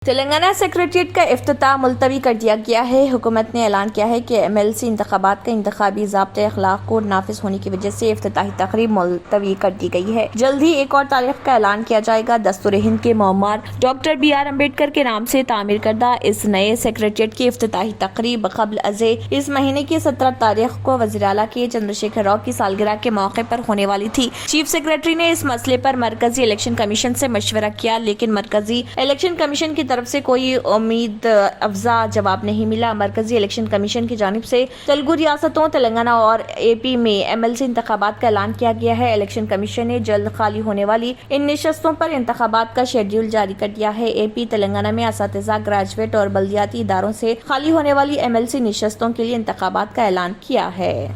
Telangana secretariat کا افتتاح ملتوی کر دیا گیا ہے۔ حکومت نے اعلان کیا ہے کہ MLC انتخابات کا انتخابی ضابطۂ اخلاق کوڈ نافذ ہونے کی وجہ سے افتتاحی تقریب ملتوی کر دی گئی ہے۔ جلد ہی ایک اور تاریخ کا اعلان کیا جائے گا۔ دستور ہند کے معمار ڈاکٹر BR امبیڈکر کے نام سے تعمیر کردہ اس نئے سیکریٹریٹ کی افتتاحی تقریب قبل ازیں اس مہینے کی 17 تاریخ کو وزیر اعلیٰ کے چندرشیکھر راؤ کی سالگرہ کے موقع پر ہونے والی تھی۔ چیف سیکریٹری نے اس مسئلے پر مرکزی الیکشن کمیشن سے مشورہ کیا، لیکن مرکزی الیکشن کمیشن کی طرف سے کوئی امید افزا جواب نہیں ملا۔ مرکزی الیکشن کمیشن کی جانب سے تلگو ریاستوں تلنگانہ اور AP میں MLC انتخابات کا اعلان کیا گیا ہے۔ الیکشن کمیشن نے جلد خالی ہونے والی ان نشستوں پر انتخابات کا شیڈول جاری کر دیا ہے۔ AP تلنگانہ میں اساتذہ، گریجویٹ اور بلدیاتی اداروں سے خالی ہونے والی MLC نشستوں کے لیے انتخابات کا اعلان کیا ہے۔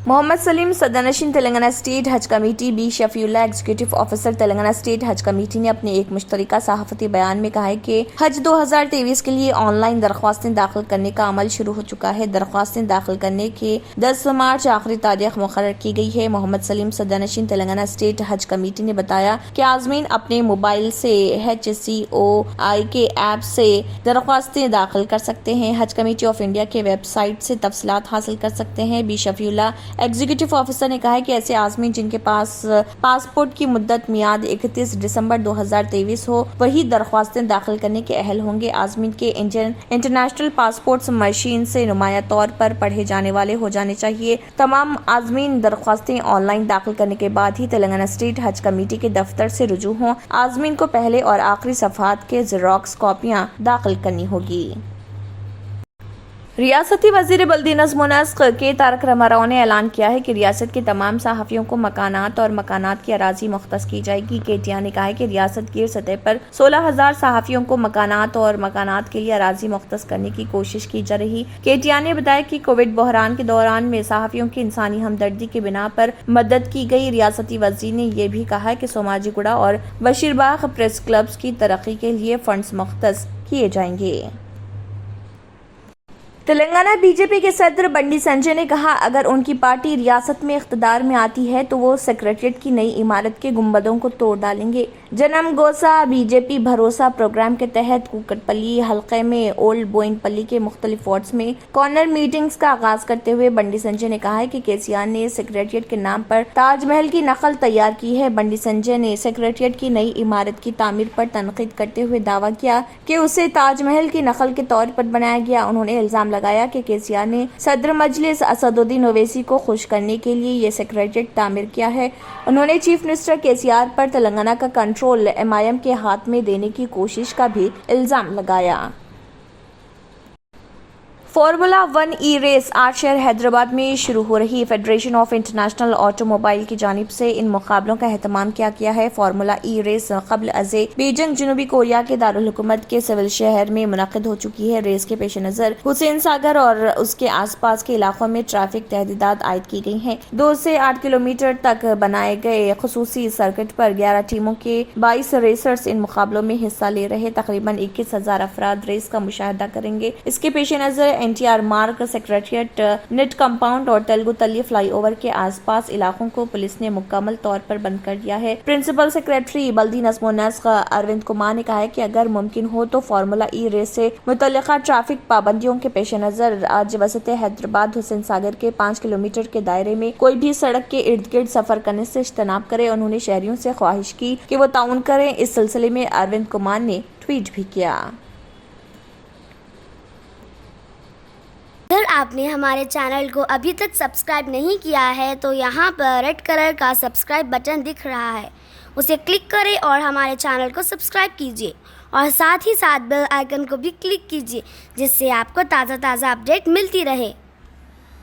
محمد سلیم صدرنشین تلنگانہ اسٹیٹ حج کمیٹی B شفیع اللہ ایگزیکٹو آفیسر تلنگانہ اسٹیٹ حج کمیٹی نے اپنے ایک مشترکہ صحافتی بیان میں کہا ہے کہ حج 2023 کے لیے آن لائن درخواستیں داخل کرنے کا عمل شروع ہو چکا ہے۔ درخواستیں داخل کرنے کے 10 مارچ آخری تاریخ مقرر کی گئی ہے۔ محمد سلیم صدرنشین تلنگانہ اسٹیٹ حج کمیٹی نے بتایا کہ عازمین اپنے موبائل سے HCOI کے ایپ سے درخواستیں داخل کر سکتے ہیں۔ حج کمیٹی آف انڈیا کے ویب سائٹ سے تفصیلات حاصل کر سکتے ہیں۔ B شفیع اللہ ایگزیکٹو آفیسر نے کہا کہ ایسے عازمین جن کے پاس پاسپورٹ کی مدت میعاد 31 دسمبر 2023 ہو وہی درخواستیں داخل کرنے کے اہل ہوں گے۔ عازمین کے انٹرنیشنل پاسپورٹس مشین سے نمایاں طور پر پڑھے جانے والے ہو جانے چاہیے۔ تمام عازمین درخواستیں آن لائن داخل کرنے کے بعد ہی تلنگانہ اسٹیٹ حج کمیٹی کے دفتر سے رجوع ہوں۔ عازمین کو پہلے اور آخری صفحات کے زیروکس کاپیاں داخل کرنی ہوگی۔ ریاستی وزیر بلدی نظم و نسق کے تارک راما راؤ نے اعلان کیا ہے کہ ریاست کے تمام صحافیوں کو مکانات اور مکانات کی اراضی مختص کی جائے گی۔ KTR نے کہا ہے کہ ریاست گیر سطح پر 16,000 صحافیوں کو مکانات اور مکانات کے لیے اراضی مختص کرنے کی کوشش کی جا رہی۔ KTR نے بتایا کہ کووڈ بحران کے دوران میں صحافیوں کی انسانی ہمدردی کی بنا پر مدد کی گئی۔ ریاستی وزیر نے یہ بھی کہا کہ سوماجی گوڑا اور بشیر باغ پریس کلبز کی ترقی کے لیے فنڈز مختص کیے جائیں گے۔ تلنگانہ BJP کے صدر بنڈی سنجے نے کہا اگر ان کی پارٹی ریاست میں اقتدار میں آتی ہے تو وہ سیکریٹریٹ کی نئی عمارت کے گنبدوں کو توڑ ڈالیں گے۔ جنم گوسا BJP بھروسہ پروگرام کے تحت کوکٹ پلی حلقے میں اولڈ بوئن پلی کے مختلف وارڈز میں کارنر میٹنگز کا آغاز کرتے ہوئے بنڈی سنجے نے کہا کہ KCR نے سیکریٹریٹ کے نام پر تاج محل کی نقل تیار کی ہے۔ بنڈی سنجے نے سیکریٹریٹ کی نئی عمارت کی تعمیر پر تنقید کرتے ہوئے دعویٰ کیا کہ اسے تاج محل کی نقل کے طور پر بنایا گیا۔ انہوں نے الزام لگایا کہ KCR نے صدر مجلس اسد الدین اویسی کو خوش کرنے کے لیے یہ سیکریٹریٹ تعمیر کیا ہے۔ انہوں نے چیف منسٹر KCR پر تلنگانہ کا کنٹرول MIM کے ہاتھ میں دینے کی کوشش کا بھی الزام لگایا۔ فارمولا 1 ریس آج شہر حیدرآباد میں شروع ہو رہی۔ Federation of international auto mobile کی جانب سے ان مقابلوں کا اہتمام کیا گیا ہے۔ فارمولا ریس قبل ازیں بیجنگ جنوبی کوریا کے دارالحکومت کے سول شہر میں منعقد ہو چکی ہے۔ ریس کے پیش نظر حسین ساگر اور اس کے آس پاس کے علاقوں میں ٹریفک تحدیدات عائد کی گئی ہیں۔ 2 سے 8 کلومیٹر تک بنائے گئے خصوصی سرکٹ پر 11 ٹیموں کے 22 ریسرز ان مقابلوں میں حصہ لے رہے۔ تقریباً 21,000 افراد ریس کا مشاہدہ کریں گے۔ اس کے پیش نظر NTR مارگ، سیکریٹریٹ، نیٹ کمپاؤنڈ اور تلگو تلی فلائی اوور کے آس پاس علاقوں کو پولیس نے مکمل طور پر بند کر دیا ہے۔ پرنسپل سیکریٹری بلدی نظم و نسق اروند کمار نے کہا ہے کہ اگر ممکن ہو تو فارمولا ریس سے متعلقہ ٹریفک پابندیوں کے پیش نظر آج وسط حیدرآباد حسین ساگر کے 5 کلومیٹر کے دائرے میں کوئی بھی سڑک کے ارد گرد سفر کرنے سے اجتناب کرے۔ انہوں نے شہریوں سے خواہش کی کہ وہ تعاون کریں۔ اس سلسلے میں اروند کمار نے ٹویٹ بھی کیا۔ اگر آپ نے ہمارے چینل کو ابھی تک سبسکرائب نہیں کیا ہے تو یہاں پر ریڈ کلر کا سبسکرائب بٹن دکھ رہا ہے، اسے کلک کریں اور ہمارے چینل کو سبسکرائب کیجیے اور ساتھ ہی ساتھ بیل آئیکن کو بھی کلک کیجیے جس سے آپ کو تازہ اپڈیٹ ملتی رہے۔